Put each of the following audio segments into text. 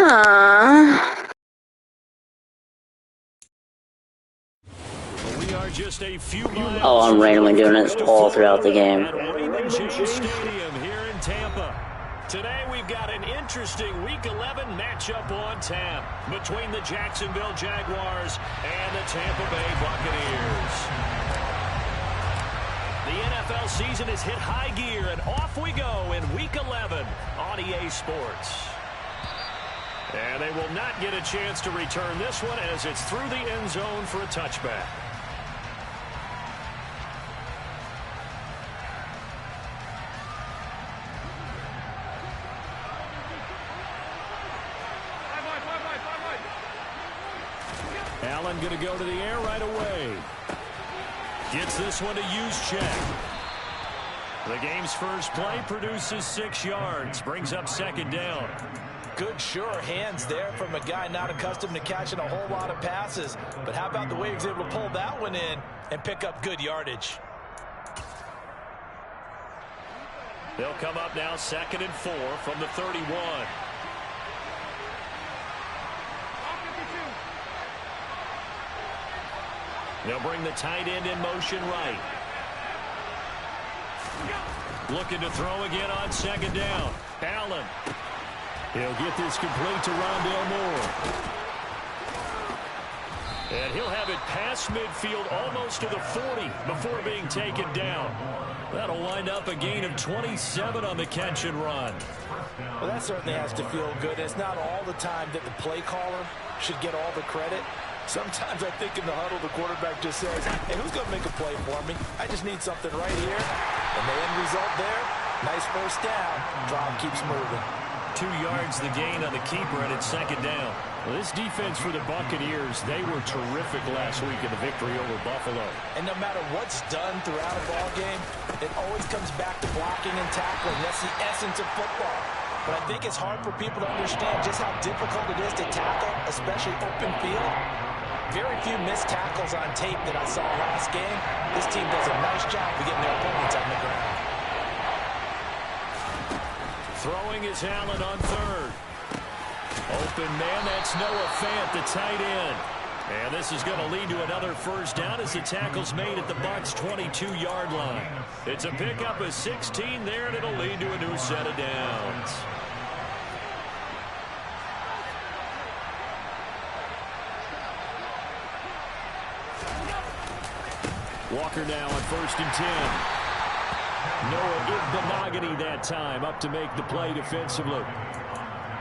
We are just a few miles. Oh, I'm randomly doing it all throughout the game. At Raymond James Stadium here in Tampa. Today we've got an interesting Week 11 matchup on tap between the Jacksonville Jaguars and the Tampa Bay Buccaneers. The NFL season has hit high gear, and off we go in Week 11 on EA Sports. And they will not get a chance to return this one as it's through the end zone for a touchback. Allen going to go to the air right away. Gets this one to Juszczyk. The game's first play produces 6 yards. Brings up second down. Good, sure hands there from a guy not accustomed to catching a whole lot of passes. But how about the way he was able to pull that one in and pick up good yardage? They'll come up now 2nd and 4 from the 31. They'll bring the tight end in motion right. Looking to throw again on second down. Allen. He'll get this complete to Rondale Moore. And he'll have it past midfield almost to the 40 before being taken down. That'll wind up a gain of 27 on the catch and run. Well, that certainly has to feel good. It's not all the time that the play caller should get all the credit. Sometimes I think in the huddle, the quarterback just says, hey, who's going to make a play for me? I just need something right here. And the end result there, nice first down. Drive keeps moving. 2 yards the gain on the keeper, and it's second down. Well, this defense for the Buccaneers, they were terrific last week in the victory over Buffalo. And no matter what's done throughout a ball game, it always comes back to blocking and tackling. That's the essence of football. But I think it's hard for people to understand just how difficult it is to tackle, especially open field. Very few missed tackles on tape that I saw last game. This team does a nice job of getting their opponents on the ground. Throwing is Allen on third. Open man, that's Noah Fant, the tight end. And this is going to lead to another first down as the tackle's made at the Bucs' 22-yard line. It's a pickup of 16 there, and it'll lead to a new set of downs. Walker now on 1st and 10. Noah Igbinoghene that time up to make the play defensively.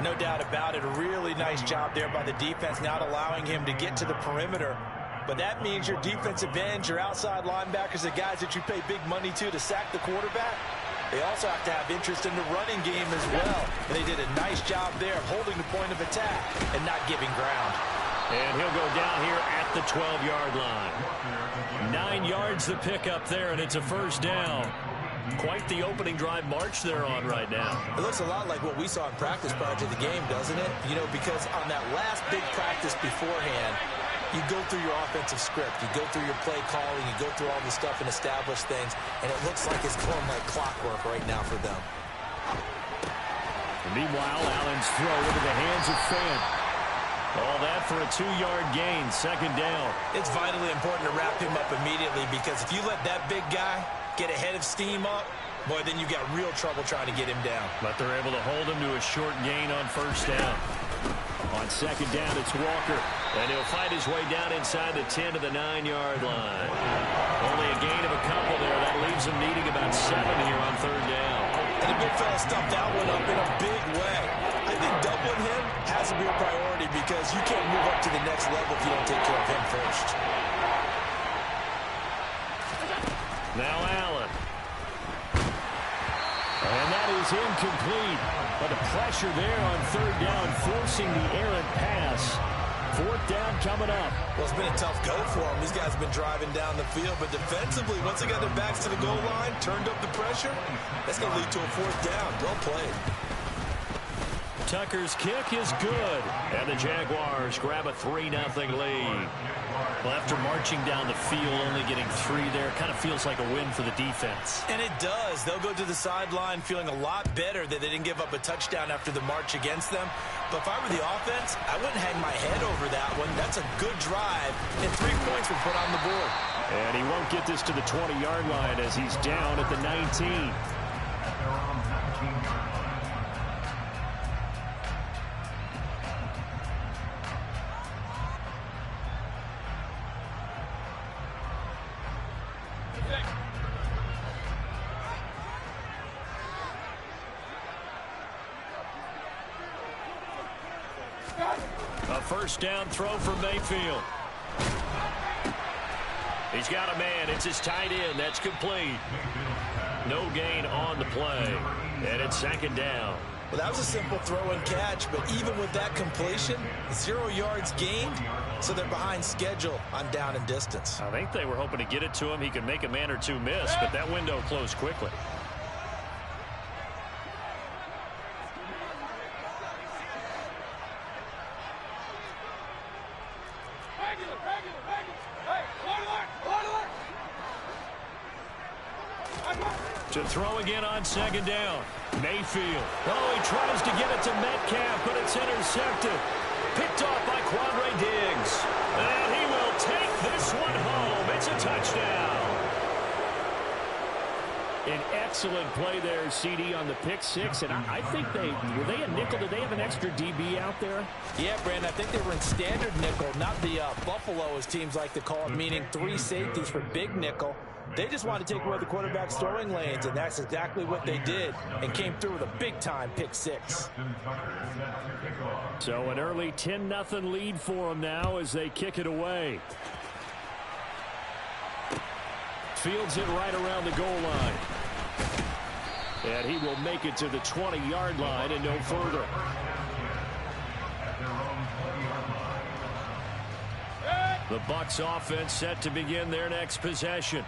No doubt about it. A really nice job there by the defense, not allowing him to get to the perimeter. But that means your defensive ends, your outside linebackers, the guys that you pay big money to sack the quarterback, they also have to have interest in the running game as well. And they did a nice job there of holding the point of attack and not giving ground. And he'll go down here at the 12-yard line. 9 yards the pickup there, and it's a first down. Quite the opening drive march they're on right now. It looks a lot like what we saw in practice prior to the game, doesn't it? You know, because on that last big practice beforehand, you go through your offensive script, you go through your play calling, you go through all the stuff and establish things, and it looks like it's going like clockwork right now for them. And meanwhile, Allen's throw into the hands of Fant. All that for a 2-yard gain, second down. It's vitally important to wrap him up immediately, because if you let that big guy get ahead of steam up, boy, then you got real trouble trying to get him down. But they're able to hold him to a short gain on first down. On second down, it's Walker. And he'll fight his way down inside the 10 to the 9-yard line. Only a gain of a couple there. That leaves him needing about 7 here on third down. And the big fella stuffed that one up in a big way. I think doubling him has to be a priority, because you can't move up to the next level if you don't take care of him first. Now Allen. And that is incomplete. But the pressure there on third down, forcing the errant pass. Fourth down coming up. Well, it's been a tough go for them. These guys have been driving down the field, but defensively, once they got their backs to the goal line, turned up the pressure, that's going to lead to a fourth down. Well played. Tucker's kick is good, and the Jaguars grab a 3-0 lead. Well, after marching down the field, only getting 3 there, kind of feels like a win for the defense. And it does. They'll go to the sideline feeling a lot better that they didn't give up a touchdown after the march against them. But if I were the offense, I wouldn't hang my head over that one. That's a good drive, and 3 points were put on the board. And he won't get this to the 20-yard line as he's down at the 19. A first down throw for Mayfield. He's got a man. It's his tight end. That's complete. No gain on the play. And it's 2nd down. Well, that was a simple throw and catch, but even with that completion, 0 yards gained, so they're behind schedule on down and distance. I think they were hoping to get it to him. He could make a man or 2 miss, but that window closed quickly. To throw again on 2nd down. Mayfield. Oh, he tries to get it to Metcalf, but it's intercepted. Picked off by Quandre Diggs. And he will take this one home. It's a touchdown. An excellent play there, CD, on the pick 6. And I think were they a nickel? Did they have an extra DB out there? Yeah, Brandon, I think they were in standard nickel, not the Buffalo, as teams like to call it, meaning 3 safeties for big nickel. They just wanted to take away the quarterback's throwing lanes, and that's exactly what they did, and came through with a big-time pick 6. So an early 10-0 lead for them now as they kick it away. Fields it right around the goal line. And he will make it to the 20-yard line and no further. The Bucs offense set to begin their next possession.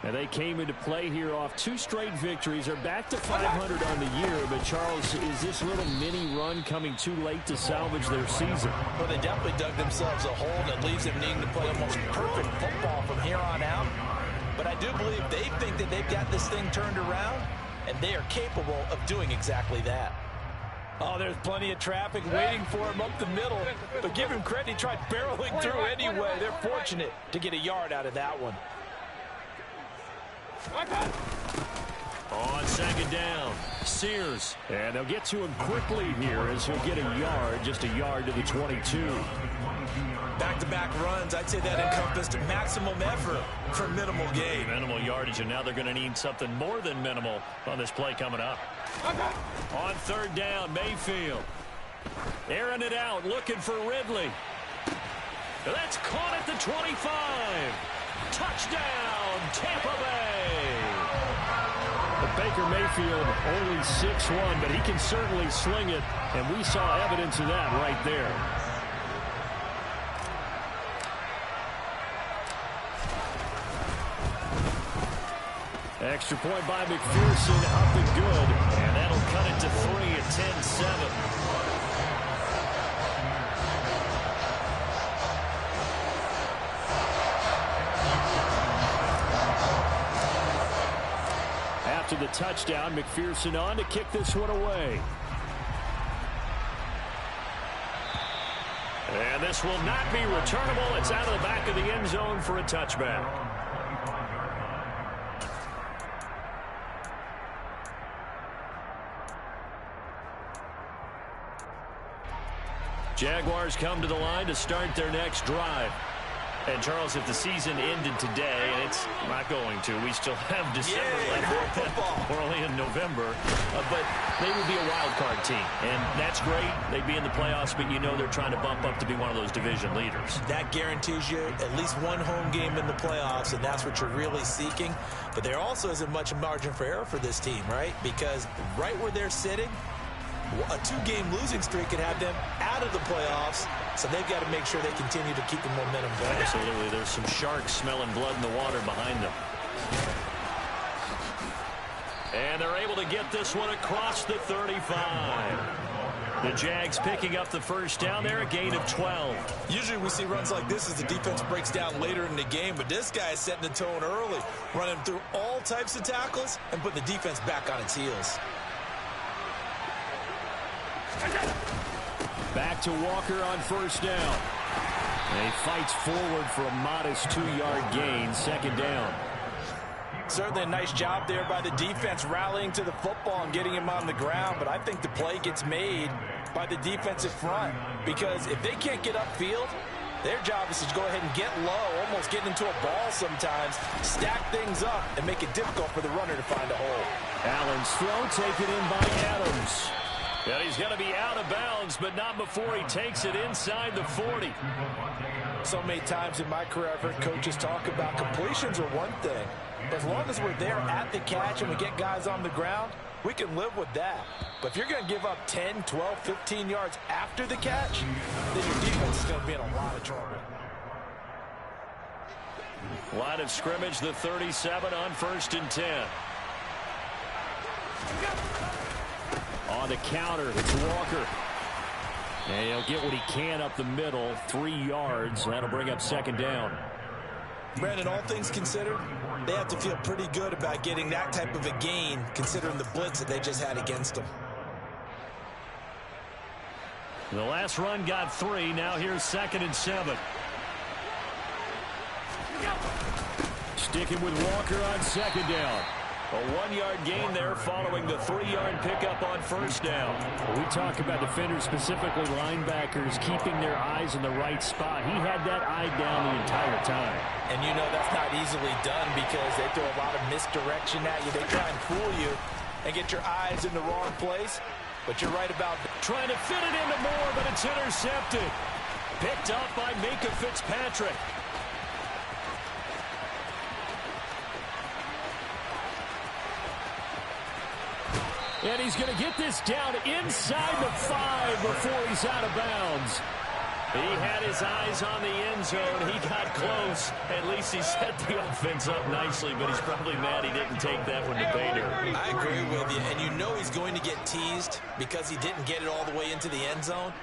And they came into play here off 2 straight victories. They're back to 500 on the year. But, Charles, is this little mini run coming too late to salvage their season? Well, they definitely dug themselves a hole that leaves them needing to play almost perfect football from here on out. But I do believe they think that they've got this thing turned around, and they are capable of doing exactly that. Oh, there's plenty of traffic waiting for him up the middle. But give him credit, he tried barreling through anyway. They're fortunate to get a yard out of that one. On 2nd down, Sears. And they'll get to him quickly here as he'll get a yard, just a yard to the 22. Back-to-back runs, I'd say that encompassed maximum effort for minimal gain. Minimal yardage, and now they're going to need something more than minimal on this play coming up. On 3rd down, Mayfield. Airing it out, looking for Ridley. That's caught at the 25. Touchdown, Tampa Bay. Baker Mayfield only 6'1", but he can certainly sling it, and we saw evidence of that right there. Extra point by McPherson, up and good, and that'll cut it to 3 at 10-7. After the touchdown, McPherson on to kick this one away. And this will not be returnable. It's out of the back of the end zone for a touchback. Jaguars come to the line to start their next drive. And, Charles, if the season ended today, and it's not going to, we still have December left. We're only in November. But they would be a wild card team. And that's great. They'd be in the playoffs, but you know they're trying to bump up to be one of those division leaders. That guarantees you at least one home game in the playoffs, and that's what you're really seeking. But there also isn't much margin for error for this team, right? Because right where they're sitting, a 2-game losing streak could have them out of the playoffs, so they've got to make sure they continue to keep the momentum going. Absolutely. There's some sharks smelling blood in the water behind them. And they're able to get this one across the 35. The Jags picking up the first down there, a gain of 12. Usually we see runs like this as the defense breaks down later in the game, but this guy is setting the tone early, running through all types of tackles and putting the defense back on its heels. Back to Walker on first down. And he fights forward for a modest 2-yard gain, second down. Certainly a nice job there by the defense rallying to the football and getting him on the ground, but I think the play gets made by the defensive front because if they can't get upfield, their job is to go ahead and get low, almost get into a ball sometimes, stack things up, and make it difficult for the runner to find a hole. Allen's throw taken in by Adams. And he's going to be out of bounds, but not before he takes it inside the 40. So many times in my career, I've heard coaches talk about completions are one thing. As long as we're there at the catch and we get guys on the ground, we can live with that. But if you're going to give up 10, 12, 15 yards after the catch, then your defense is going to be in a lot of trouble. Line of scrimmage, the 37 on 1st and 10. On the counter, it's Walker. And he'll get what he can up the middle, 3 yards. That'll bring up second down. Brandon, all things considered, they have to feel pretty good about getting that type of a gain, considering the blitz that they just had against them. The last run got 3. Now here's 2nd and 7. Sticking with Walker on second down. A 1-yard gain there following the 3-yard pickup on first down. We talk about defenders, specifically linebackers, keeping their eyes in the right spot. He had that eye down the entire time. And you know that's not easily done because they throw a lot of misdirection at you. They try and fool you and get your eyes in the wrong place. But you're right about trying to fit it into Moore, but it's intercepted. Picked up by Minkah Fitzpatrick. And he's going to get this down inside the 5 before he's out of bounds. He had his eyes on the end zone. He got close. At least he set the offense up nicely, but he's probably mad he didn't take that one to Bader. I agree with you, and you know he's going to get teased because he didn't get it all the way into the end zone.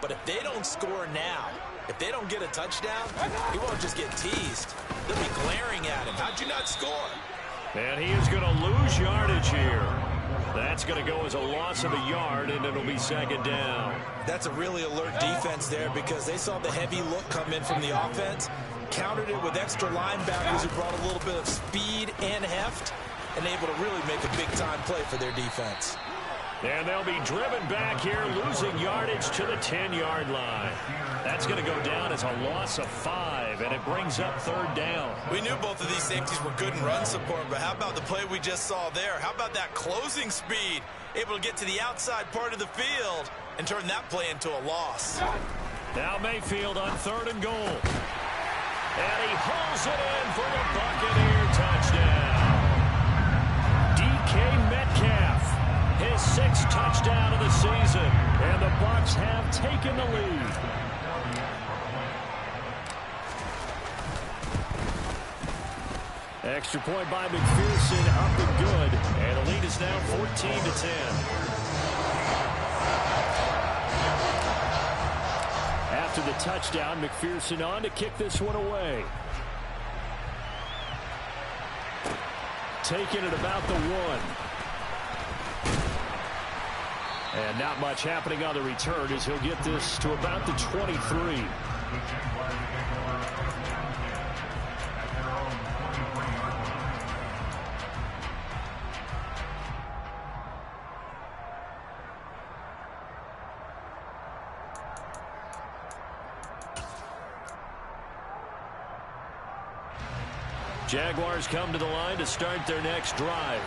But if they don't score now, if they don't get a touchdown, he won't just get teased. They'll be glaring at him. How'd you not score? And he is going to lose yardage here. That's going to go as a loss of a yard, and it'll be second down. That's a really alert defense there because they saw the heavy look come in from the offense, countered it with extra linebackers who brought a little bit of speed and heft, and able to really make a big-time play for their defense. And they'll be driven back here, losing yardage to the 10-yard line. That's going to go down as a loss of 5, and it brings up third down. We knew both of these safeties were good in run support, but how about the play we just saw there? How about that closing speed? Able to get to the outside part of the field and turn that play into a loss. Now Mayfield on 3rd and goal. And he hauls it in for the Buccaneer touchdown. DK Metcalf, his 6th touchdown of the season, and the Bucs have taken the lead. Extra point by McPherson, up and good, and the lead is now 14-10. After the touchdown, McPherson on to kick this one away. Taking it about the 1. And not much happening on the return as he'll get this to about the 23. Jaguars come to the line to start their next drive.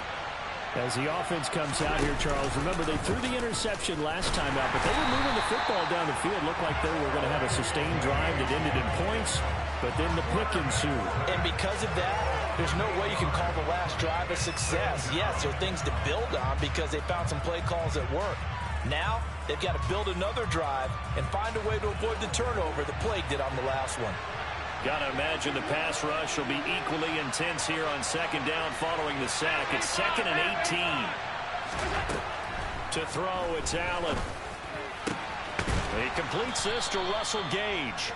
As the offense comes out here, Charles, remember they threw the interception last time out, but they were moving the football down the field. Looked like they were going to have a sustained drive that ended in points, but then the pick ensued. And because of that, there's no way you can call the last drive a success. Yes, there are things to build on because they found some play calls that work. Now, they've got to build another drive and find a way to avoid the turnover the plague did on the last one. Got to imagine the pass rush will be equally intense here on second down following the sack. It's 2nd and 18. To throw, it's Allen. He completes this to Russell Gage.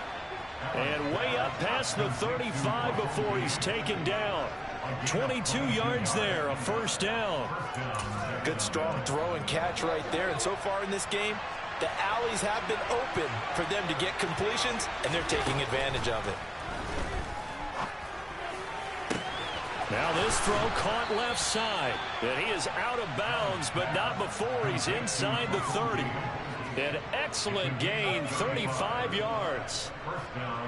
And way up past the 35 before he's taken down. 22 yards there, a first down. Good strong throw and catch right there. And so far in this game, the alleys have been open for them to get completions, and they're taking advantage of it. Now this throw caught left side. And he is out of bounds, but not before he's inside the 30. An excellent gain, 35 yards.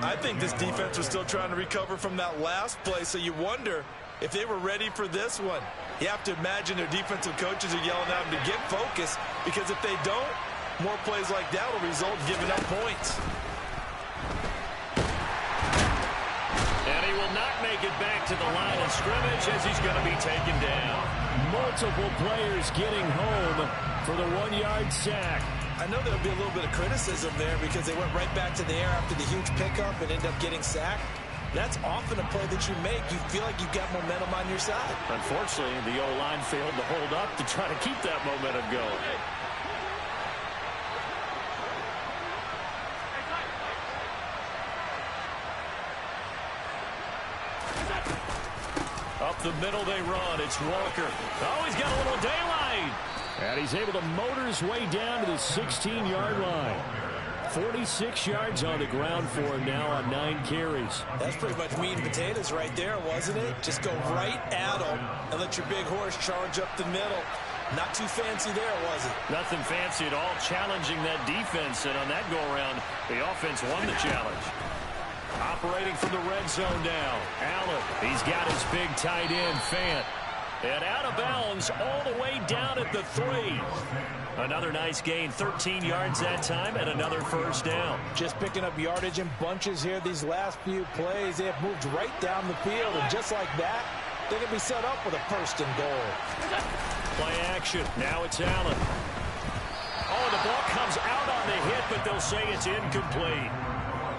I think this defense was still trying to recover from that last play, so you wonder if they were ready for this one. You have to imagine their defensive coaches are yelling at them to get focused, because if they don't, more plays like that will result in giving up points. And he will not make it back to the line of scrimmage as he's going to be taken down. Multiple players getting home for the 1-yard sack. I know there'll be a little bit of criticism there because they went right back to the air after the huge pickup and ended up getting sacked. That's often a play that you make. You feel like you've got momentum on your side. Unfortunately, the O-line failed to hold up to try to keep that momentum going. Up the middle they run. It's Walker. Oh, he's got a little daylight. And he's able to motor his way down to the 16-yard line. 46 yards on the ground for him now on 9 carries. That's pretty much meat and potatoes right there, wasn't it? Just go right at him and let your big horse charge up the middle. Not too fancy there, was it? Nothing fancy at all, challenging that defense. And on that go-around, the offense won the challenge. Operating from the red zone now. Allen, he's got his big tight end, Fant. And out of bounds all the way down at the 3. Another nice gain, 13 yards that time, and another first down. Just picking up yardage in bunches here these last few plays. They have moved right down the field, and just like that, they can be set up with a first and goal. Play action. Now it's Allen. Oh, the ball comes out on the hit, but they'll say it's incomplete.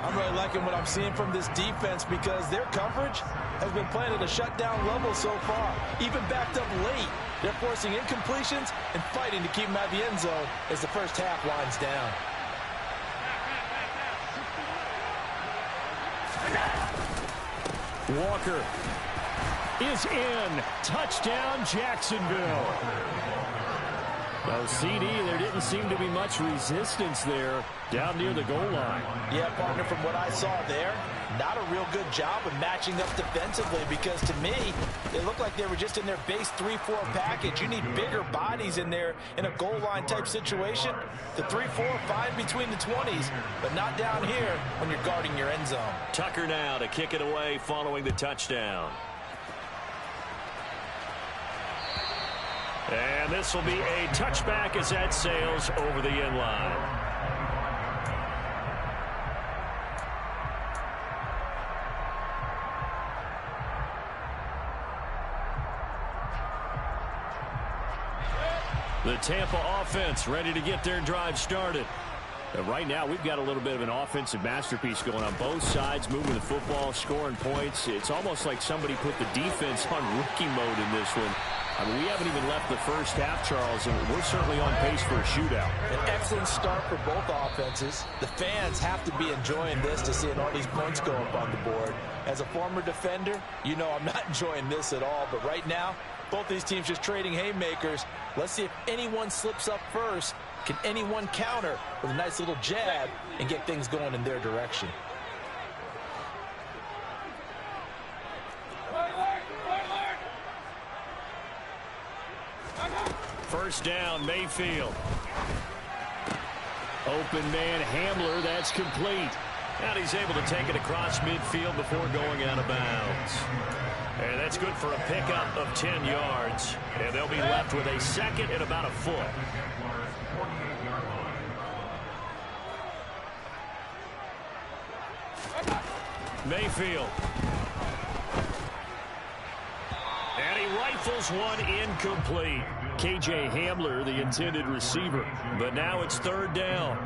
I'm really liking what I'm seeing from this defense because their coverage has been playing at a shutdown level so far. Even backed up late, they're forcing incompletions and fighting to keep them out of the end zone as the first half winds down. Walker is in. Touchdown, Jacksonville. Well, CD, there didn't seem to be much resistance there down near the goal line. Yeah, partner, from what I saw there, not a real good job of matching up defensively because to me, it looked like they were just in their base 3-4 package. You need bigger bodies in there in a goal line type situation. The 3-4, fine between the 20s, but not down here when you're guarding your end zone. Tucker now to kick it away following the touchdown. And this will be a touchback as that sails over the end line. The Tampa offense ready to get their drive started. Right now, we've got a little bit of an offensive masterpiece going on both sides, moving the football, scoring points. It's almost like somebody put the defense on rookie mode in this one. I mean, we haven't even left the first half, Charles, and we're certainly on pace for a shootout. An excellent start for both offenses. The fans have to be enjoying this to seeing all these points go up on the board. As a former defender, you know I'm not enjoying this at all, but right now, both these teams just trading haymakers. Let's see if anyone slips up first. Can anyone counter with a nice little jab and get things going in their direction? First down, Mayfield. Open man, Hamler, that's complete. And he's able to take it across midfield before going out of bounds. And that's good for a pickup of 10 yards. And they'll be left with a second and about a foot. Mayfield. And he rifles one incomplete. KJ Hamler, the intended receiver. But now it's third down.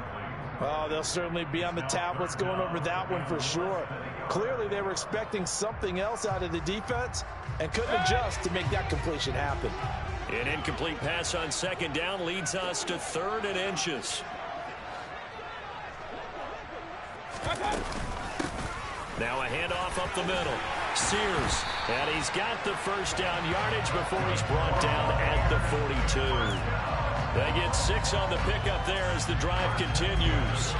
Oh, they'll certainly be on the tablets going over that one for sure. Clearly, they were expecting something else out of the defense and couldn't adjust to make that completion happen. An incomplete pass on second down leads us to 3rd and inches. Now a handoff up the middle. Sears, and he's got the first down yardage before he's brought down at the 42. They get 6 on the pickup there as the drive continues.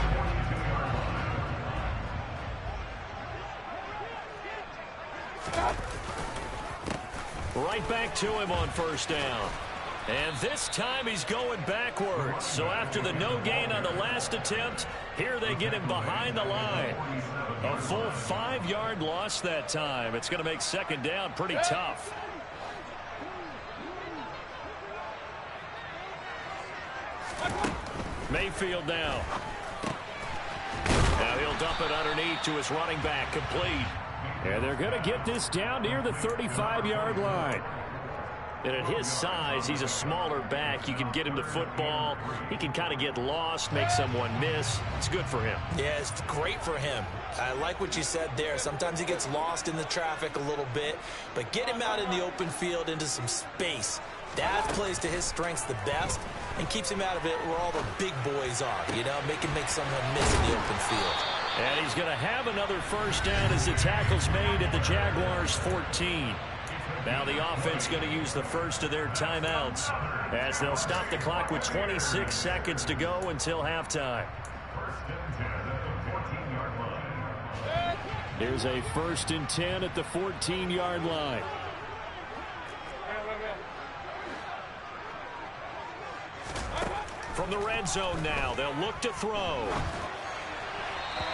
Right back to him on first down. And this time he's going backwards. So after the no gain on the last attempt, here they get him behind the line. A full 5-yard loss that time. It's going to make second down pretty tough. Mayfield now. Now he'll dump it underneath to his running back, complete. And they're going to get this down near the 35-yard line. And at his size, he's a smaller back. You can get him the football. He can kind of get lost, make someone miss. It's good for him. Yeah, it's great for him. I like what you said there. Sometimes he gets lost in the traffic a little bit. But get him out in the open field into some space. That plays to his strengths the best and keeps him out of it where all the big boys are. You know, make someone miss in the open field. And he's going to have another first down as the tackle's made at the Jaguars' 14. Now the offense going to use the first of their timeouts as they'll stop the clock with 26 seconds to go until halftime. Here's a 1st and 10 at the 14-yard line. From the red zone now, they'll look to throw.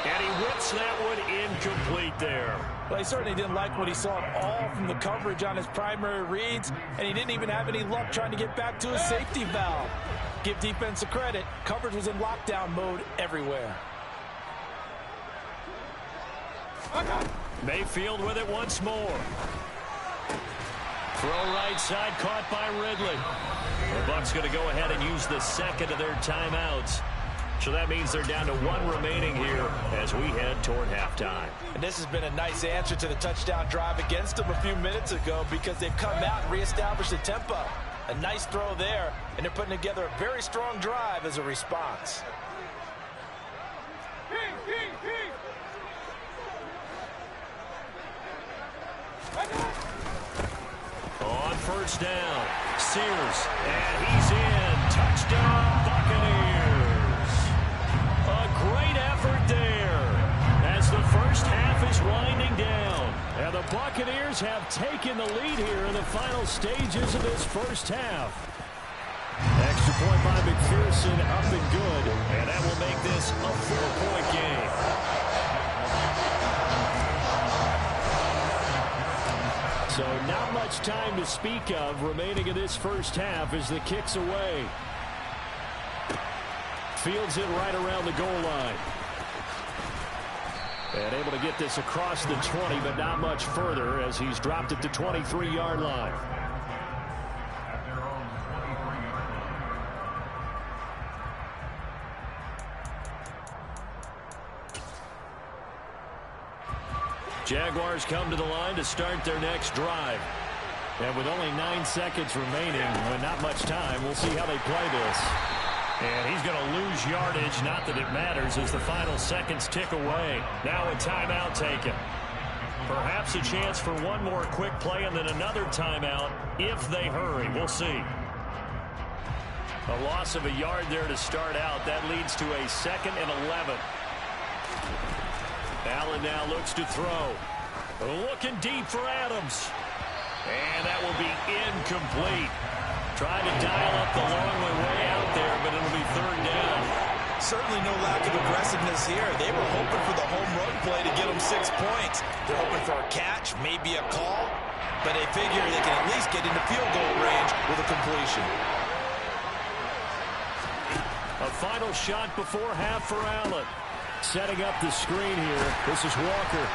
And he whips that one incomplete there. Well, he certainly didn't like what he saw at all from the coverage on his primary reads, and he didn't even have any luck trying to get back to his safety valve. Give defense a credit. Coverage was in lockdown mode everywhere. Mayfield with it once more. Throw right side, caught by Ridley. The Bucs going to go ahead and use the second of their timeouts. So that means they're down to 1 remaining here as we head toward halftime. And this has been a nice answer to the touchdown drive against them a few minutes ago because they've come out and reestablished the tempo. A nice throw there, and they're putting together a very strong drive as a response. On first down, Sears, and he's in. Touchdown, Buccaneers. A great effort there as the first half is winding down. And the Buccaneers have taken the lead here in the final stages of this first half. Extra point by McPherson, up and good. And that will make this a 4-point game. So not much time to speak of remaining in this first half as the kick's away. Fields it right around the goal line. And able to get this across the 20, but not much further as he's dropped at the 23-yard line. Jaguars come to the line to start their next drive. And with only 9 seconds remaining, and not much time, we'll see how they play this. And he's going to lose yardage, not that it matters, as the final seconds tick away. Now a timeout taken. Perhaps a chance for one more quick play and then another timeout if they hurry. We'll see. A loss of a yard there to start out. That leads to a 2nd and 11. Allen now looks to throw. Looking deep for Adams. And that will be incomplete. Trying to dial up the long way out there, but it'll be 3rd down. Certainly no lack of aggressiveness here. They were hoping for the home run play to get them 6 points. They're hoping for a catch, maybe a call, but they figure they can at least get into field goal range with a completion. A final shot before half for Allen. Setting up the screen here. This is Walker.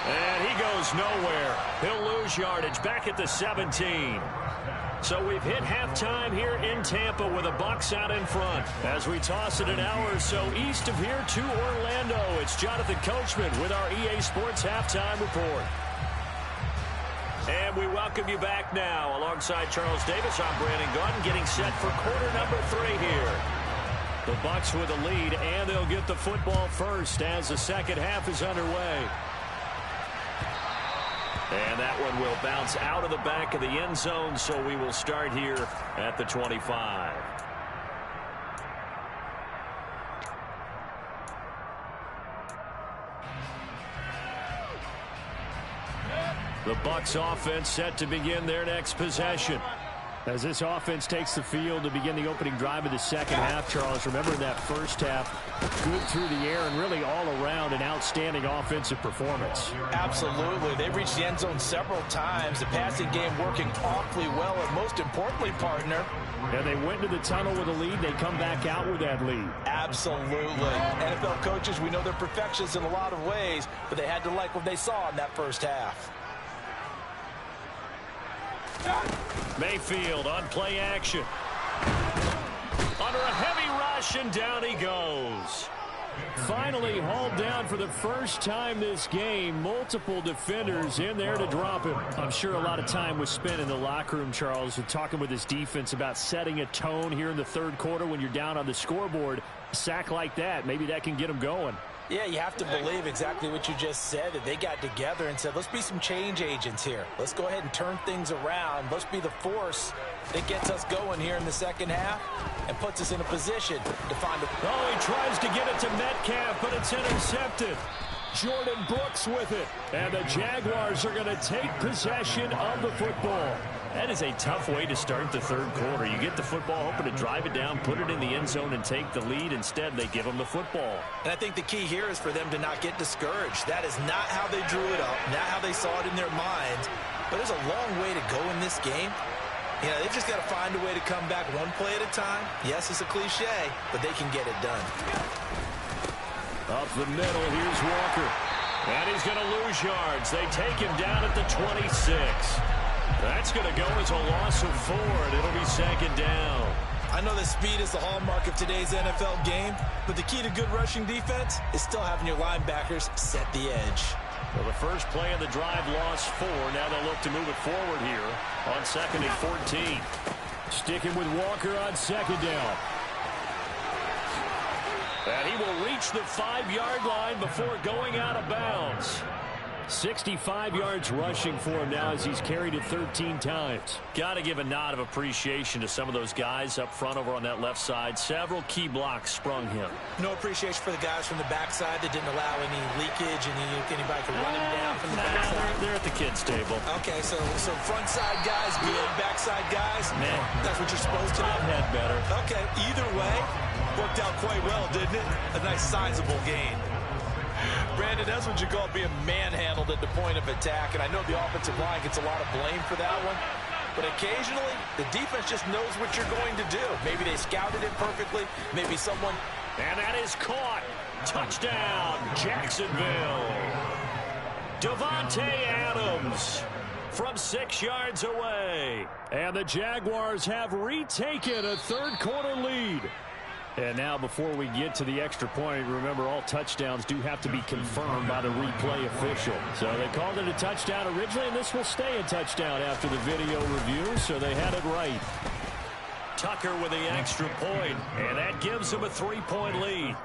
And he goes nowhere. He'll lose yardage back at the 17. So we've hit halftime here in Tampa with the Bucs out in front. As we toss it an hour or so east of here to Orlando, it's Jonathan Coachman with our EA Sports Halftime Report. And we welcome you back now. Alongside Charles Davis, I'm Brandon Gunn, getting set for quarter number 3 here. The Bucs with a lead, and they'll get the football first as the second half is underway. And that one will bounce out of the back of the end zone, so we will start here at the 25. The Bucs offense set to begin their next possession. As this offense takes the field to begin the opening drive of the second half, Charles, remember that first half, good through the air and really all around an outstanding offensive performance. Absolutely. They reached the end zone several times. The passing game working awfully well, and most importantly, partner. And they went to the tunnel with a lead. They come back out with that lead. Absolutely. NFL coaches, we know they're perfectionists in a lot of ways, but they had to like what they saw in that first half. Mayfield on play action. Under a heavy rush, and down he goes. Finally hauled down for the first time this game. Multiple defenders in there to drop him. I'm sure a lot of time was spent in the locker room, Charles, with talking with his defense about setting a tone here in the third quarter when you're down on the scoreboard. A sack like that, maybe that can get him going. Yeah, you have to believe exactly what you just said, that they got together and said, let's be some change agents here. Let's go ahead and turn things around. Let's be the force that gets us going here in the second half and puts us in a position to find a... Oh, he tries to get it to Metcalf, but it's intercepted. Jordan Brooks with it. And the Jaguars are going to take possession of the football. That is a tough way to start the third quarter. You get the football, hoping to drive it down, put it in the end zone, and take the lead. Instead, they give them the football. And I think the key here is for them to not get discouraged. That is not how they drew it up, not how they saw it in their minds. But there's a long way to go in this game. You know, they've just got to find a way to come back one play at a time. Yes, it's a cliche, but they can get it done. Up the middle, here's Walker. And he's going to lose yards. They take him down at the 26. That's going to go as a loss of 4, and it'll be second down. I know that speed is the hallmark of today's NFL game, but the key to good rushing defense is still having your linebackers set the edge. Well, the first play of the drive lost 4. Now they'll look to move it forward here on second and 14. Sticking with Walker on second down. And he will reach the 5-yard line before going out of bounds. 65 yards rushing for him now as he's carried it 13 times. Got to give a nod of appreciation to some of those guys up front over on that left side. Several key blocks sprung him. No appreciation for the guys from the backside that didn't allow any leakage and anybody could run him down from the backside. They're at the kids' table. Okay, so front side guys good, backside guys, man, that's what you're supposed to do. I've had better. Okay, either way, worked out quite well, didn't it? A nice sizable gain. Brandon, that's what you call being manhandled at the point of attack, and I know the offensive line gets a lot of blame for that one, but occasionally the defense just knows what you're going to do. Maybe they scouted it perfectly, maybe someone... And that is caught. Touchdown, Jacksonville. Davante Adams from 6 yards away. And the Jaguars have retaken a third-quarter lead. And now before we get to the extra point, remember all touchdowns do have to be confirmed by the replay official. So they called it a touchdown originally, and this will stay a touchdown after the video review, so they had it right. Tucker with the extra point, and that gives him a 3-point lead.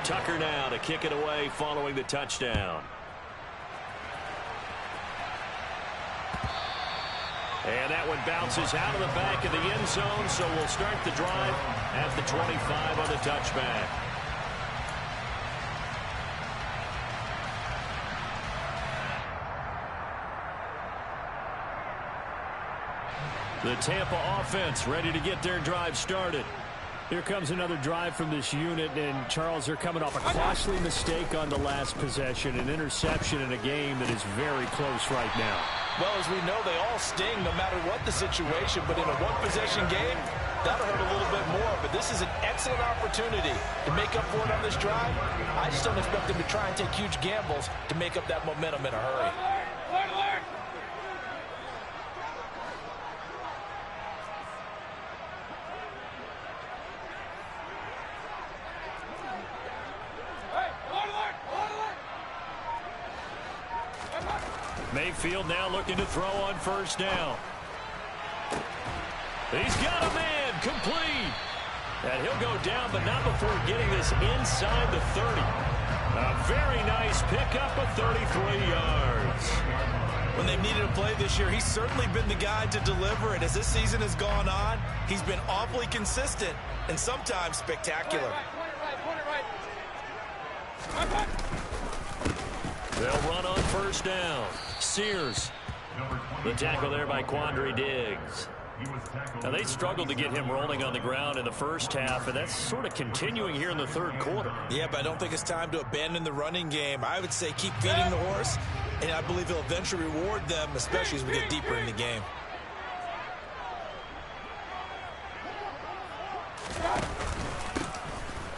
Tucker now to kick it away following the touchdown. And that one bounces out of the back of the end zone, so we'll start the drive at the 25 on the touchback. The Tampa offense ready to get their drive started. Here comes another drive from this unit, and Charles, they're coming off a costly mistake on the last possession, an interception in a game that is very close right now. Well, as we know, they all sting no matter what the situation, but in a one-possession game, that'll hurt a little bit more. But this is an excellent opportunity to make up for it on this drive. I just don't expect them to try and take huge gambles to make up that momentum in a hurry. Mayfield now looking to throw on first down. He's got a man complete. And he'll go down, but not before getting this inside the 30. A very nice pickup of 33 yards. When they've needed a play this year, he's certainly been the guy to deliver it. As this season has gone on, he's been awfully consistent and sometimes spectacular. They'll run on first down. Sears. The tackle there by Quandre Diggs. Now, they struggled to get him rolling on the ground in the first half, and that's sort of continuing here in the third quarter. Yeah, but I don't think it's time to abandon the running game. I would say keep feeding the horse, and I believe he'll eventually reward them, especially as we get deeper in the game.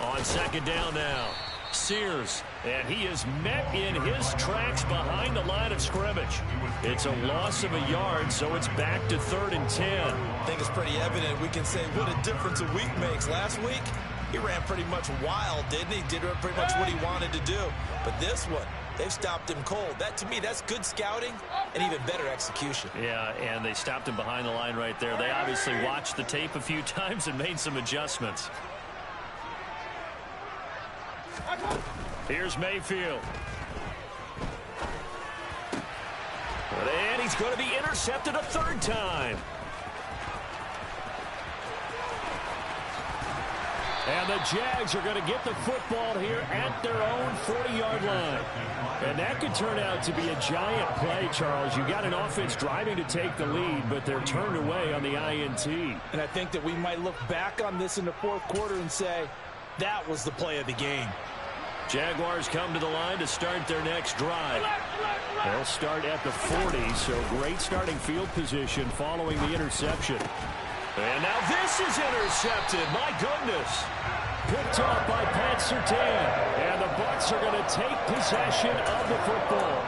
On second down now. Sears, and he is met in his tracks behind the line of scrimmage. It's a loss of a yard, so it's back to 3rd and 10. I think it's pretty evident. We can say what a difference a week makes. Last week, he ran pretty much wild, didn't he? Did pretty much what he wanted to do. But this one, they've stopped him cold. That, to me, that's good scouting and even better execution. Yeah, and they stopped him behind the line right there. They obviously watched the tape a few times and made some adjustments. Here's Mayfield. And he's going to be intercepted a third time. And the Jags are going to get the football here at their own 40-yard line. And that could turn out to be a giant play, Charles. You got an offense driving to take the lead, but they're turned away on the INT. And I think that we might look back on this in the fourth quarter and say, that was the play of the game. Jaguars come to the line to start their next drive. They'll start at the 40, so great starting field position following the interception. And now this is intercepted. My goodness. Picked up by Pat Surtain. And the Bucs are going to take possession of the football.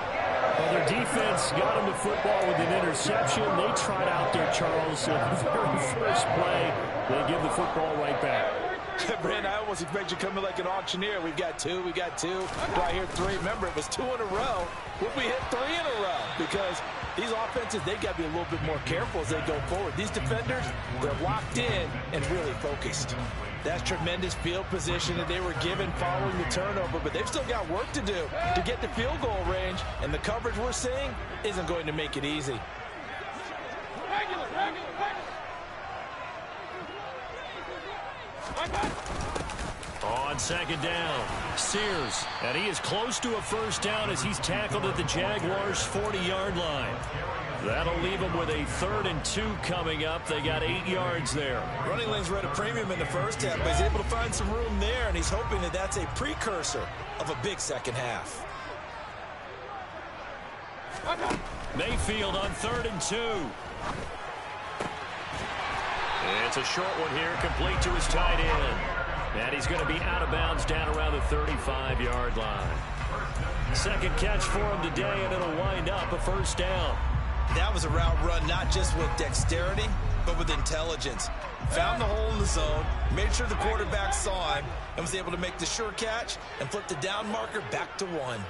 Well, their defense got them the football with an interception. They tried out there, Charles. In the very first play, they give the football right back. Brent, I almost expect you coming like an auctioneer. We've got two. Do I hear three? Remember, it was 2 in a row. Would we hit 3 in a row? Because these offenses, they've got to be a little bit more careful as they go forward. These defenders, they're locked in and really focused. That's tremendous field position that they were given following the turnover, but they've still got work to do to get to field goal range, and the coverage we're seeing isn't going to make it easy. On second down, Sears, and he is close to a first down as he's tackled at the Jaguars' 40-yard line. That'll leave them with a 3rd and 2 coming up. They got 8 yards there. Running lanes were at a premium in the first half, but he's able to find some room there, and he's hoping that that's a precursor of a big second half. Mayfield on 3rd and 2. It's a short one here, complete to his tight end. And he's going to be out of bounds down around the 35-yard line. Second catch for him today, and it'll wind up a first down. That was a route run not just with dexterity, but with intelligence. Found the hole in the zone, made sure the quarterback saw him, and was able to make the sure catch and flip the down marker back to 1.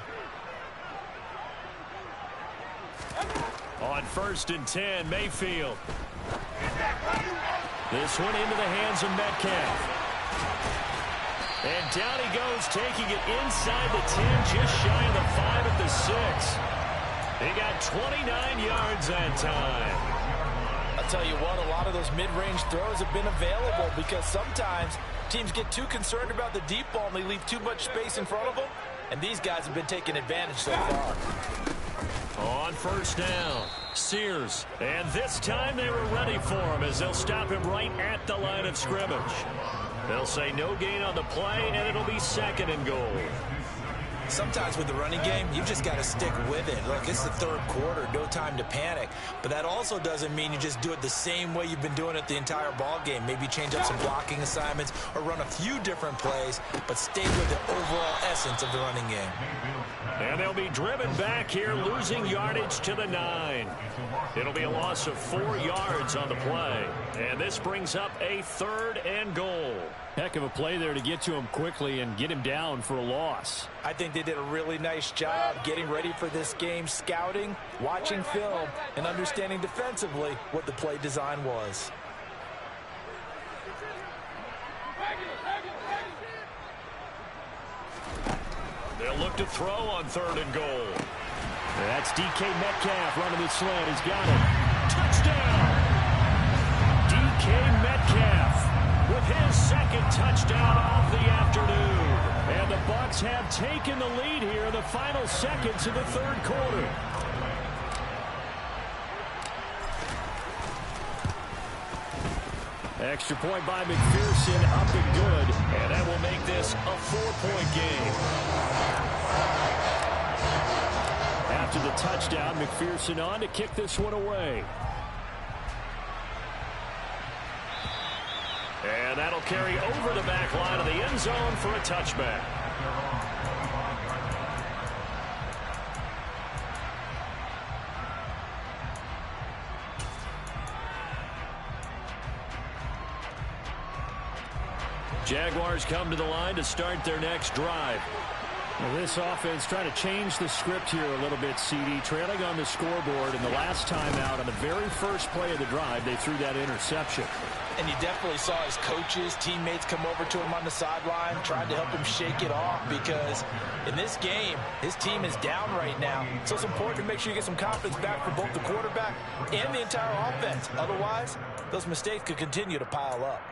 On 1st and 10, Mayfield. This one into the hands of Metcalf. And down he goes, taking it inside the 10, just shy of the 5 at the 6. He got 29 yards that time. I'll tell you what, a lot of those mid-range throws have been available because sometimes teams get too concerned about the deep ball and they leave too much space in front of them, and these guys have been taking advantage so far. On first down, Sears. And this time they were ready for him as they'll stop him right at the line of scrimmage. They'll say no gain on the play, and it'll be 2nd and goal. Sometimes with the running game, you've just got to stick with it. Look, it's the 3rd quarter, no time to panic. But that also doesn't mean you just do it the same way you've been doing it the entire ball game. Maybe change up some blocking assignments or run a few different plays, but stay with the overall essence of the running game. And they'll be driven back here, losing yardage to the 9. It'll be a loss of 4 yards on the play. And this brings up a 3rd and goal. Heck of a play there to get to him quickly and get him down for a loss. I think they did a really nice job getting ready for this game, scouting, watching film, and understanding defensively what the play design was. They'll look to throw on 3rd and goal. That's DK Metcalf running the slant. He's got it. Touchdown! DK Metcalf with his 2nd touchdown of the afternoon. And the Bucs have taken the lead here in the final seconds of the 3rd quarter. Extra point by McPherson, up and good. And that will make this a 4-point game. After the touchdown, McPherson on to kick this one away. And that'll carry over the back line of the end zone for a touchback. Jaguars come to the line to start their next drive. Well, this offense trying to change the script here a little bit, CD. Trailing on the scoreboard, and the last time out on the very first play of the drive, they threw that interception. And you definitely saw his coaches, teammates come over to him on the sideline, tried to help him shake it off, because in this game, his team is down right now. So it's important to make sure you get some confidence back for both the quarterback and the entire offense. Otherwise, those mistakes could continue to pile up.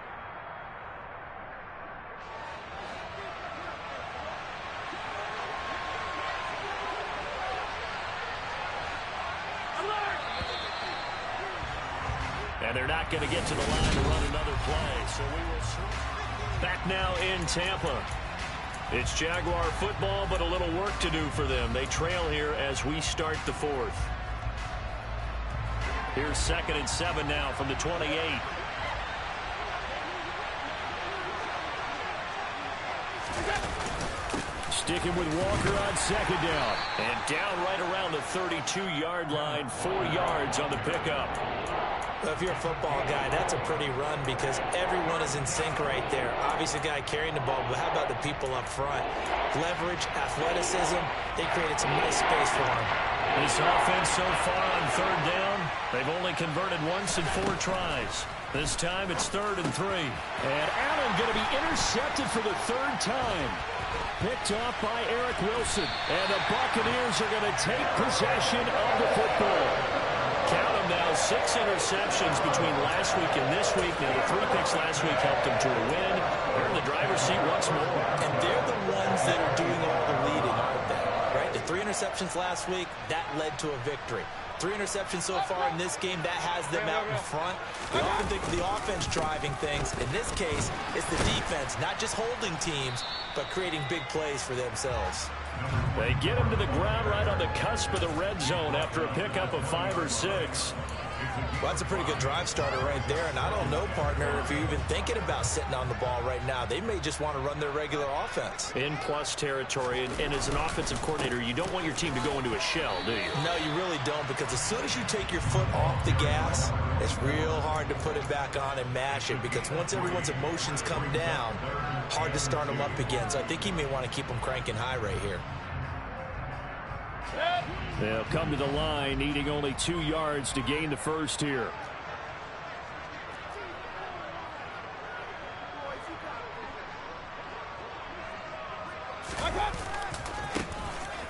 And they're not going to get to the line to run another play. So we will back now in Tampa. It's Jaguar football, but a little work to do for them. They trail here as we start the 4th. Here's 2nd and 7 now from the 28. Sticking with Walker on 2nd down. And down right around the 32-yard line, 4 yards on the pickup. Well, if you're a football guy, that's a pretty run because everyone is in sync right there. Obviously, the guy carrying the ball, but how about the people up front? Leverage, athleticism, they created some nice space for him. This offense so far on 3rd down, they've only converted once in 4 tries. This time it's 3rd and 3. And Allen going to be intercepted for the 3rd time. Picked off by Eric Wilson. And the Buccaneers are going to take possession of the football. Count them now, 6 interceptions between last week and this week. Now, the 3 picks last week helped them to a win. They're in the driver's seat once more. And they're the ones that are doing all the leading, aren't they? Right? The 3 interceptions last week, that led to a victory. 3 interceptions so far in this game, that has them out in front. We often think of the offense driving things. In this case, it's the defense, not just holding teams, but creating big plays for themselves. They get him to the ground right on the cusp of the red zone after a pickup of 5 or 6. Well, that's a pretty good drive starter right there. And I don't know, partner, if you're even thinking about sitting on the ball right now. They may just want to run their regular offense. In plus territory, and as an offensive coordinator, you don't want your team to go into a shell, do you? No, you really don't, because as soon as you take your foot off the gas, it's real hard to put it back on and mash it, because once everyone's emotions come down, hard to start them up again. So I think he may want to keep them cranking high right here. They'll come to the line, needing only 2 yards to gain the first here.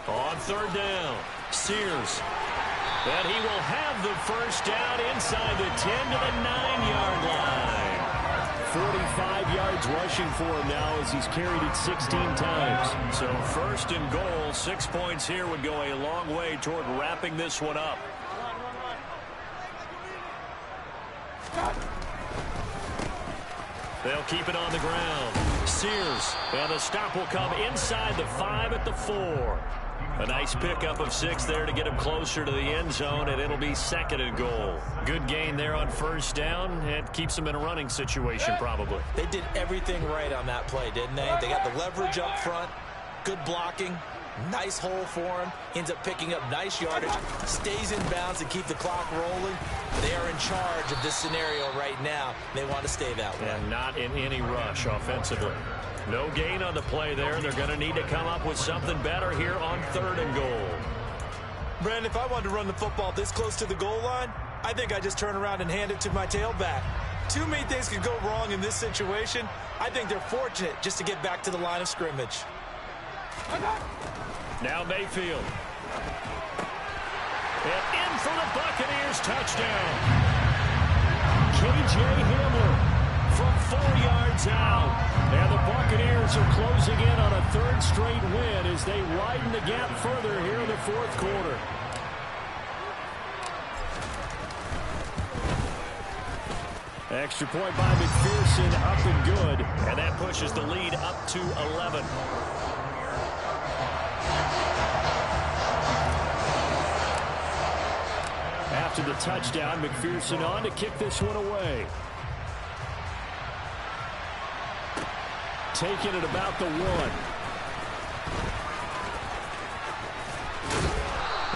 On 3rd down, Sears. And he will have the first down inside the 10 to the 9-yard line. 45 yards rushing for him now as he's carried it 16 times. So 1st and goal, 6 points here would go a long way toward wrapping this one up. They'll keep it on the ground. Sears, and the stop will come inside the 5 at the 4. A nice pickup of 6 there to get him closer to the end zone, and it'll be 2nd and goal. Good gain there on 1st down, and keeps him in a running situation probably. They did everything right on that play, didn't they? They got the leverage up front, good blocking, nice hole for him, ends up picking up nice yardage, stays in bounds and keep the clock rolling. They are in charge of this scenario right now. They want to stay that way. And not in any rush offensively. No gain on the play there. They're going to need to come up with something better here on 3rd and goal. Brandon, if I wanted to run the football this close to the goal line, I think I just turn around and hand it to my tailback. Too many things could go wrong in this situation. I think they're fortunate just to get back to the line of scrimmage. Now Mayfield. And in for the Buccaneers touchdown. K.J. Hamler from 4 yards out. And the Buccaneers are closing in on a third straight win as they widen the gap further here in the fourth quarter. Extra point by McPherson, up and good. And that pushes the lead up to 11. After the touchdown, McPherson on to kick this one away. Taking it about the 1.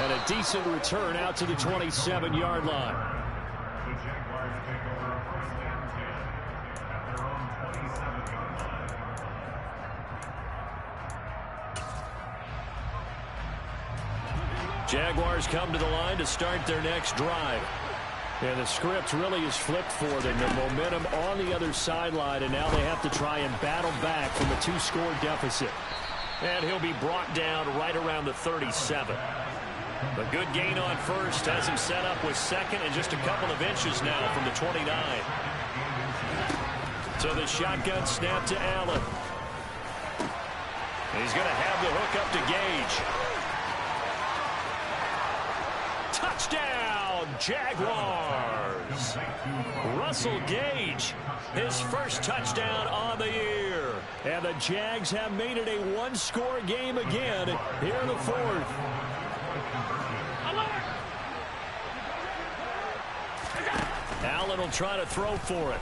And a decent return out to the 27-yard line. Jaguars come to the line to start their next drive. And the script really is flipped for them. The momentum on the other sideline, and now they have to try and battle back from a 2-score deficit. And he'll be brought down right around the 37. A good gain on first has him set up with second and just a couple of inches now from the 29. So the shotgun snap to Allen. And he's going to have the hook up to Gage. Touchdown, Jaguars. Russell Gage, his first touchdown on the year. And the Jags have made it a 1-score game again here in the fourth. Allen will try to throw for it.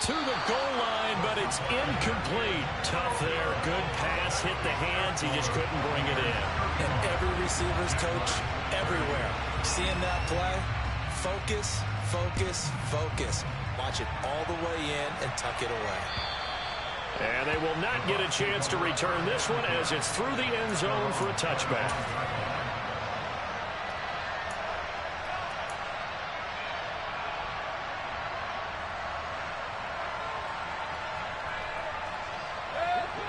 To the goal line, but it's incomplete. Tough there. Good pass. Hit the hands. He just couldn't bring it in. And every receiver's coach everywhere. Seeing that play, focus, focus, focus. Watch it all the way in and tuck it away. And they will not get a chance to return this one as it's through the end zone for a touchback.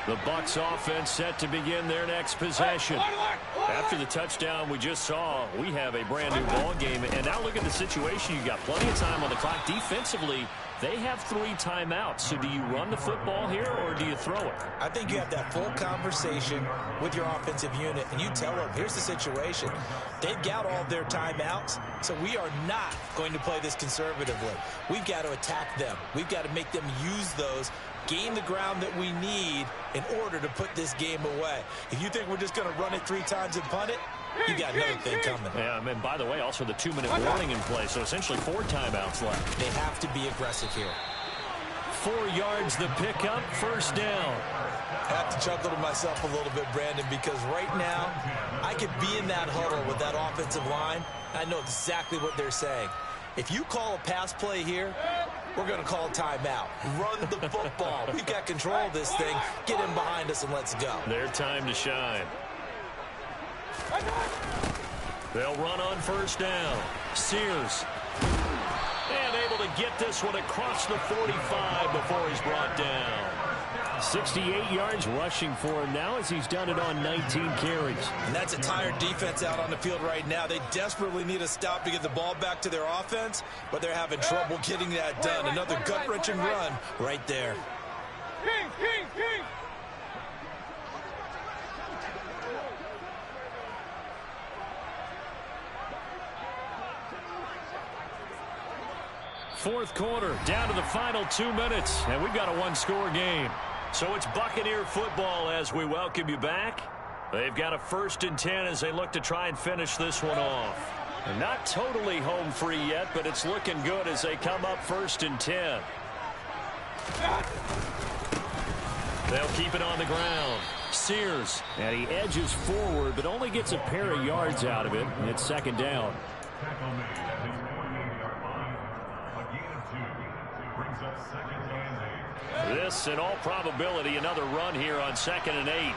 The Bucs offense set to begin their next possession. After the touchdown we just saw, we have a brand new ball game. And now look at the situation. You got plenty of time on the clock. Defensively, they have 3 timeouts. So do you run the football here or do you throw it? I think you have that full conversation with your offensive unit, and you tell them, here's the situation. They've got all their timeouts, so we are not going to play this conservatively. We've got to attack them. We've got to make them use those, gain the ground that we need in order to put this game away. If you think we're just going to run it 3 times and punt it, you got another thing coming. Yeah, and by the way, also the 2-minute warning in play, so essentially 4 timeouts left. They have to be aggressive here. 4 yards the pickup, first down. I have to chuckle to myself a little bit, Brandon, because right now I could be in that huddle with that offensive line. I know exactly what they're saying. If you call a pass play here, we're going to call a timeout. Run the football. We've got control of this thing. Get in behind us and let's go. Their time to shine. They'll run on first down. Sears. And able to get this one across the 45 before he's brought down. 68 yards rushing for him now as he's done it on 19 carries. And that's a tired defense out on the field right now. They desperately need a stop to get the ball back to their offense, but they're having trouble getting that done. Another gut-wrenching run right there. Fourth quarter, down to the final 2 minutes, and we've got a 1-score game. So it's Buccaneer football as we welcome you back. They've got a 1st and 10 as they look to try and finish this one off. And not totally home free yet, but it's looking good as they come up 1st and 10. They'll keep it on the ground. Sears. And he edges forward, but only gets a pair of yards out of it. And it's 2nd down. This, in all probability, another run here on 2nd and 8.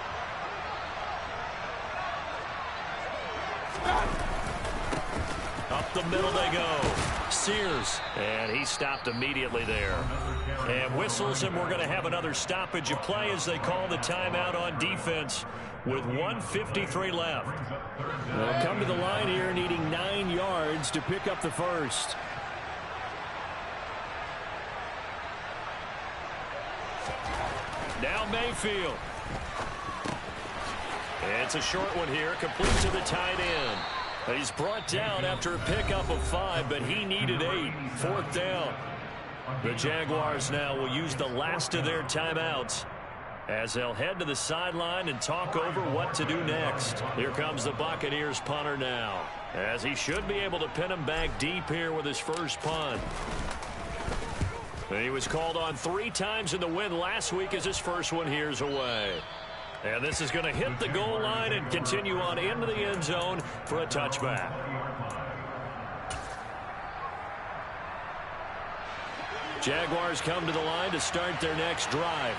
Up the middle they go. Sears. And he stopped immediately there. And whistles, and we're going to have another stoppage of play as they call the timeout on defense with 1:53 left. They'll come to the line here needing 9 yards to pick up the first. Now Mayfield. It's a short one here, complete to the tight end. He's brought down after a pickup of 5, but he needed 8. 4th down. The Jaguars now will use the last of their timeouts as they'll head to the sideline and talk over what to do next. Here comes the Buccaneers punter now, as he should be able to pin him back deep here with his first punt. And he was called on 3 times in the win last week as his first one here's away. And this is going to hit the goal line and continue on into the end zone for a touchback. Jaguars come to the line to start their next drive.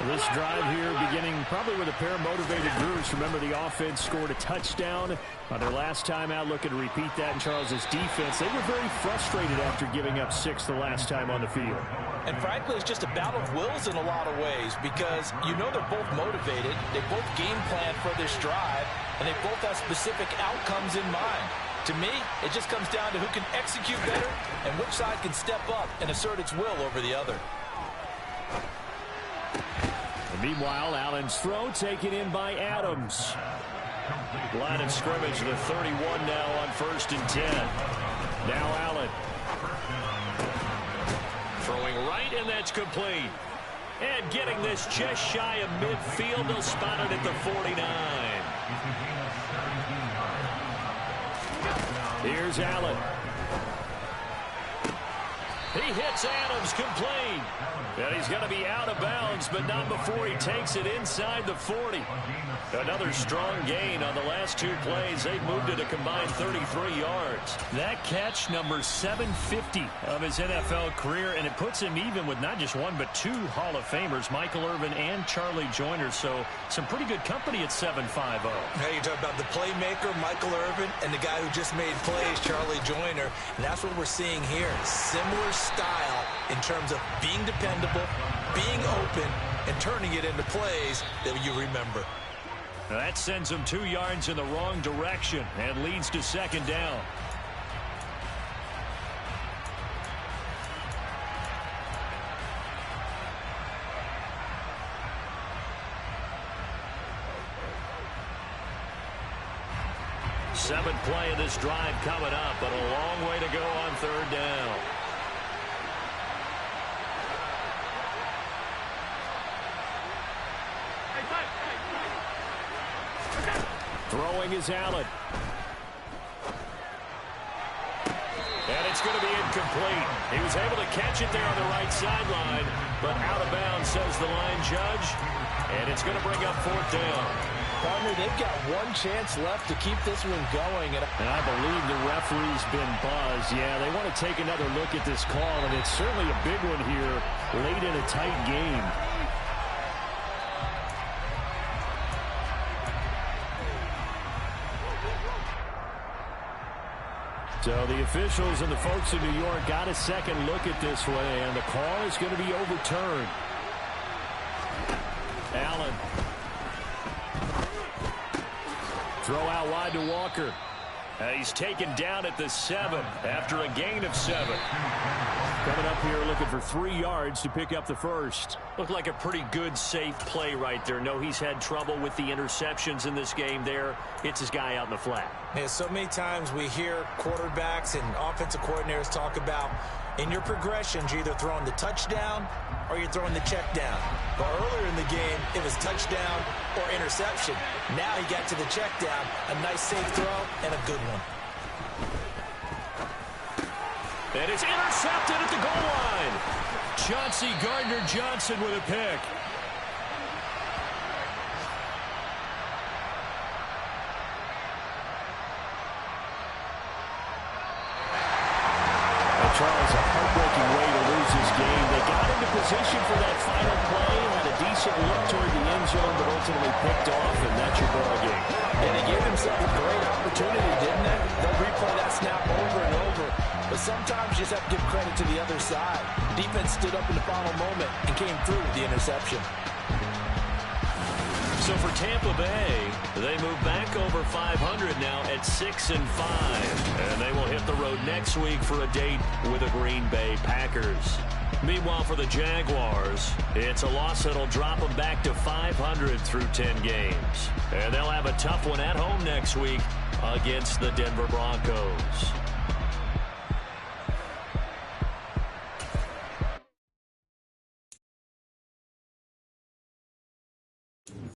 This drive here beginning probably with a pair of motivated groups. Remember, the offense scored a touchdown on their last time out. Looking to repeat that in Charles's defense. They were very frustrated after giving up 6 the last time on the field. And frankly, it's just a battle of wills in a lot of ways because you know they're both motivated. They both game plan for this drive, and they both have specific outcomes in mind. To me, it just comes down to who can execute better and which side can step up and assert its will over the other. And meanwhile, Allen's throw taken in by Adams. Line of scrimmage to 31 now on 1st and 10. Now Allen. Throwing right, and that's complete. And getting this just shy of midfield. They'll spot it at the 49. Here's Allen. He hits Adams complete. And he's going to be out of bounds, but not before he takes it inside the 40. Another strong gain on the last 2 plays. They've moved it a combined 33 yards. That catch, number 750 of his NFL career, and it puts him even with not just 1 but 2 Hall of Famers, Michael Irvin and Charlie Joyner. So some pretty good company at 7.50. Now you talk about the playmaker, Michael Irvin, and the guy who just made plays, Charlie Joyner. And that's what we're seeing here. Similar style in terms of being dependable, being open, and turning it into plays that you remember. Now that sends him 2 yards in the wrong direction and leads to 2nd down. Seventh play of this drive coming up, but a long way to go on 3rd down. Throwing is Allen. And it's going to be incomplete. He was able to catch it there on the right sideline, but out of bounds, says the line judge. And it's going to bring up 4th down. Partner, they've got 1 chance left to keep this one going. And I believe the referee's been buzzed. Yeah, they want to take another look at this call, and it's certainly a big one here late in a tight game. So the officials and the folks in New York got a second look at this one, and the call is going to be overturned. Allen. Throw out wide to Walker. He's taken down at the 7 after a gain of 7. Coming up here looking for 3 yards to pick up the first. Looked like a pretty good, safe play right there. No, he's had trouble with the interceptions in this game there. Hits his guy out in the flat. Yeah, so many times we hear quarterbacks and offensive coordinators talk about in your progressions, you're either throwing the touchdown or you're throwing the check down. But earlier in the game, it was touchdown or interception. Now he got to the check down, a nice safe throw, and a good one. And it's intercepted at the goal line. Chauncey Gardner-Johnson with a pick. Charles, a heartbreaking way to lose this game. They got into position for that final play, had a decent look toward the end zone, but ultimately picked off, and that's your ball game. And they gave themselves a great opportunity, didn't they? They'll replay that snap over and over. But But sometimes you just have to give credit to the other side. Defense stood up in the final moment and came through with the interception. So for Tampa Bay, they move back over 500 now at 6-5. And they will hit the road next week for a date with the Green Bay Packers. Meanwhile, for the Jaguars, it's a loss that'll drop them back to 500 through 10 games. And they'll have a tough one at home next week against the Denver Broncos.